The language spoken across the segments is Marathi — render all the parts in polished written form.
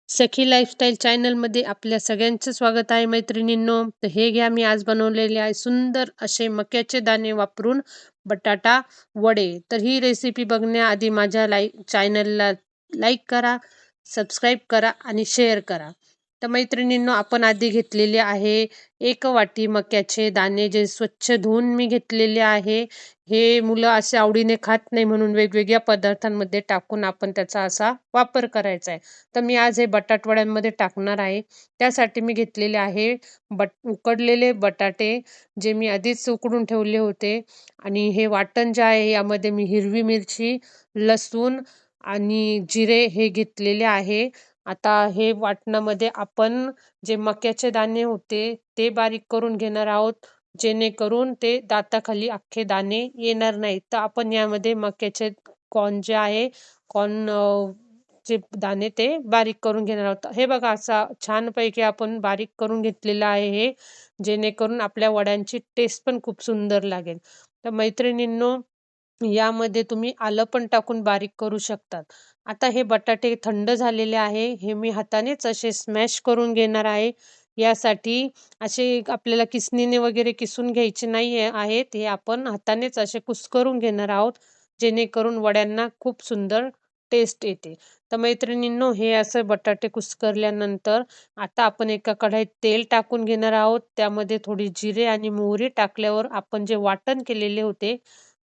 सखी लाईफस्टाईल चॅनलमध्ये आपल्या सगळ्यांचं स्वागत आहे मैत्रिणींनो. तर हे घ्या, मी आज बनवलेले आहे सुंदर असे मक्याचे दाणे वापरून बटाटा वडे. तर ही रेसिपी बघण्याआधी माझ्या चॅनलला लाईक करा, सबस्क्राईब करा आणि शेअर करा. तर मैत्रिणींनो, आपण आधी घेतलेले आहे 1 वाटी मक्याचे दाणे, जे स्वच्छ धुवून मी घेतलेले आहे. हे मुलं असे आवडीने खात नाही, म्हणून वेगवेगळ्या पदार्थांमध्ये टाकून आपण त्याचा असा वापर करायचा आहे. तर मी आज हे बटाटवड्यांमध्ये टाकणार आहे. त्यासाठी मी घेतलेले आहे उकडलेले बटाटे, जे मी आधीच उकडून ठेवले होते. आणि हे वाटण जे आहे, यामध्ये मी हिरवी मिरची, लसूण आणि जिरे हे घेतलेले आहे. आता हे वाटणामध्ये आपण जे मक्याचे दाणे होते ते बारीक करून घेणार आहोत, जेणेकरून ते दाताखाली अख्खे दाणे येणार नाहीत. तर आपण यामध्ये मक्याचे कॉर्न जे आहे, कॉर्न चे दाणे ते बारीक करून घेणार आहोत. हे बघा, असा छानपैकी आपण बारीक करून घेतलेलं आहे हे, जेणेकरून आपल्या वड्यांची टेस्ट पण खूप सुंदर लागेल. तर मैत्रिणींनो, यामध्ये तुम्ही आलं पण टाकून बारीक करू शकतात. आता हे बटाटे थंड झालेले आहे, हे मी हातानेच असे स्मॅश करून घेणार आहे. यासाठी असे आपल्याला किसणीने वगैरे किसून घ्यायचे नाही आहेत, हे आपण हातानेच असे कुस्करून घेणार आहोत, जेणेकरून वड्यांना खूप सुंदर टेस्ट येते. तर मैत्रिणींनो, हे असं बटाटे कुस्करल्यानंतर आता आपण एका कढईत तेल टाकून घेणार आहोत. त्यामध्ये थोडी जिरे आणि मोहरी टाकल्यावर आपण जे वाटण केलेले होते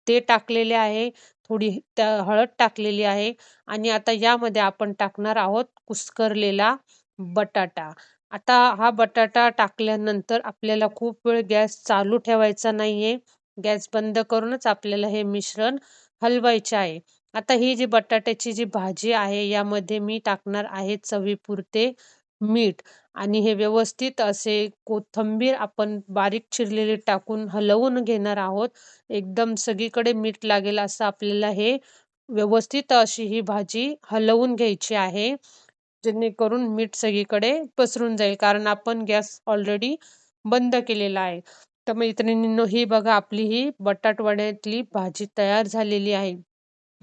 ते टाकलेले आहे. थोडी हळद टाकलेली आहे आणि आता यामध्ये आपण टाकणार आहोत कुस्करलेला बटाटा. आता हा बटाटा टाकल्यानंतर आपल्याला खूप वेळ गॅस चालू ठेवायचा नाहीये. गॅस बंद करूनच आपल्याला हे मिश्रण हलवायचे आहे. आता ही जी बटाट्याची जी भाजी आहे, यामध्ये मी टाकणार आहे चवीपुरते मीठ आणि हे व्यवस्थित असे कोथिंबीर आपण बारीक चिरलेली टाकून हलवून घेणार आहोत. एकदम सगळीकडे मीठ लागेल असं आपल्याला हे व्यवस्थित अशी ही भाजी हलवून घ्यायची आहे, जेणेकरून मीठ सगळीकडे पसरून जाईल, कारण आपण गॅस ऑलरेडी बंद केलेला आहे. तर मैत्रिणींनो, ही बघा, आपली ही बटाटवड्यातली भाजी तयार झालेली आहे.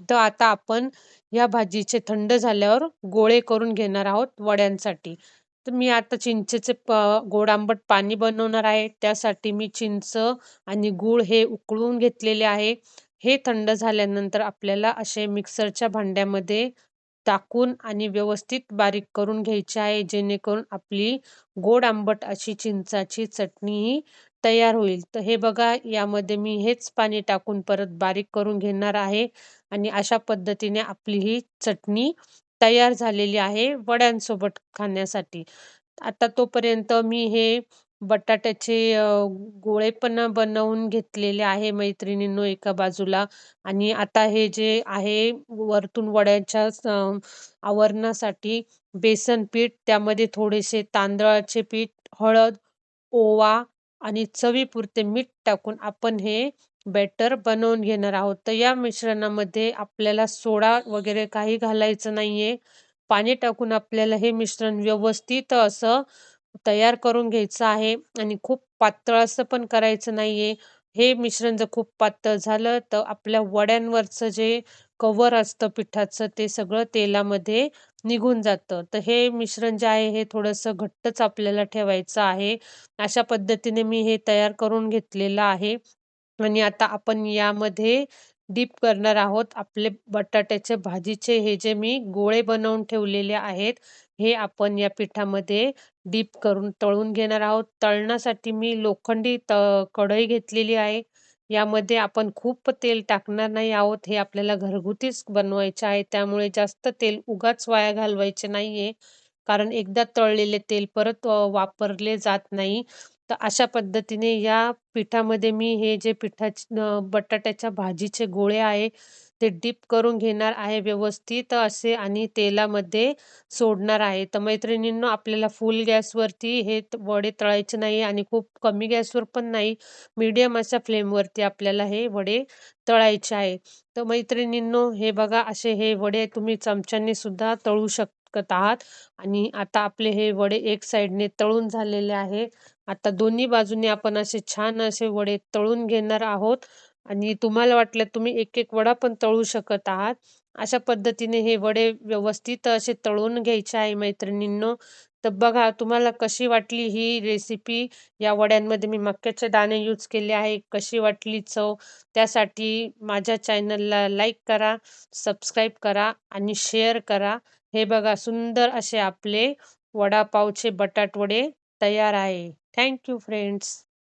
तर आता आपण या भाजीचे थंड झाल्यावर गोळे करून घेणार आहोत वड्यांसाठी. तर मी आता चिंचेचे गोड आंबट पाणी बनवणार आहे. त्यासाठी मी चिंच आणि गूळ हे उकळून घेतलेले आहे. हे थंड झाल्यानंतर आपल्याला असे मिक्सरच्या भांड्यामध्ये टाकून आणि व्यवस्थित बारीक करून घ्यायचे आहे, जेणेकरून आपली गोड आंबट अशी चिंचाची चटणी तयार होईल. तर हे बघा, यामध्ये मी हेच पाणी टाकून परत बारीक करून घेणार आहे आणि अशा पद्धतीने आपली ही चटणी तयार झालेली आहे वड्यांसोबत खाण्यासाठी. आता तोपर्यंत मी हे बटाट्याचे गोळे पण बनवून घेतलेले आहे मैत्रिणींनो एका बाजूला. आणि आता हे जे आहे, वरतून वड्याच्या आवरणासाठी बेसन पीठ, त्यामध्ये थोडेसे तांदळाचे पीठ, हळद, ओवा आणि चवीपुरते मीठ टाकून आपण हे बॅटर बनवून घेणार आहोत. तर या मिश्रणामध्ये आपल्याला सोडा वगैरे काही घालायचं नाहीये. पाणी टाकून आपल्याला हे मिश्रण व्यवस्थित असं तयार करून घ्यायचं आहे आणि खूप पातळ असं पण करायचं नाहीये. हे मिश्रण जर खूप पातळ झालं, तर आपल्या वड्यांवरचं जे कव्हर असतं पिठाचं, ते सगळं तेलामध्ये निघून जातं. तर हे मिश्रण जे आहे, हे थोडंसं घट्टच आपल्याला ठेवायचं आहे. अशा पद्धतीने मी हे तयार करून घेतलेलं आहे. आणि आता आपण यामध्ये डीप करणार आहोत आपले बटाट्याच्या भाजीचे हे जे मी गोळे बनवून ठेवलेले आहेत, हे आपण या पिठामध्ये डीप करून तळून घेणार आहोत. तळण्यासाठी मी लोखंडी कढई घेतलेली आहे. यामध्ये आपण खूप तेल टाकणार नाही आहोत. हे आपल्याला घरगुतीच बनवायचे आहे, त्यामुळे जास्त तेल उगाच वाया घालवायचे नाहीये, कारण एकदा तळलेले तेल परत वापरले जात नाही. तर अशा पद्धतीने या पिठामध्ये मी हे जे बटाट्याच्या भाजीचे गोळे आहे, ते डीप करून घेणार आहे व्यवस्थित असे आणि तेलामध्ये सोडणार आहे. तर मैत्रिणींनो, आपल्याला फुल गॅसवरती हे वडे तळायचे नाही आणि खूप कमी गॅसवर पण नाही, मीडियम अशा फ्लेमवरती आपल्याला हे वडे तळायचे आहे. तर मैत्रिणींनो, हे बघा, असे हे वडे तुम्ही चमच्याने सुद्धा तळू शकत आहात. आणि आता आपले हे वडे एक साईडने तळून झालेले आहे. आता दोन्ही बाजूने आपण असे छान असे वडे तळून घेणार आहोत आणि तुम्हाला वाटलं तुम्ही एक एक वडा पण तळू शकत आहात. अशा पद्धतीने हे वडे व्यवस्थित असे तळून घ्यायचे आहे मैत्रिणींनो. तर बघा तुम्हाला कशी वाटली ही रेसिपी. या वड्यांमध्ये मी मक्याचे दाणे यूज केले आहे. कशी वाटली चव? त्यासाठी माझ्या चॅनलला लाईक करा, सबस्क्राईब करा आणि शेअर करा. हे बघा सुंदर असे आपले वडापावचे बटाटवडे तयार आहे. Thank you friends.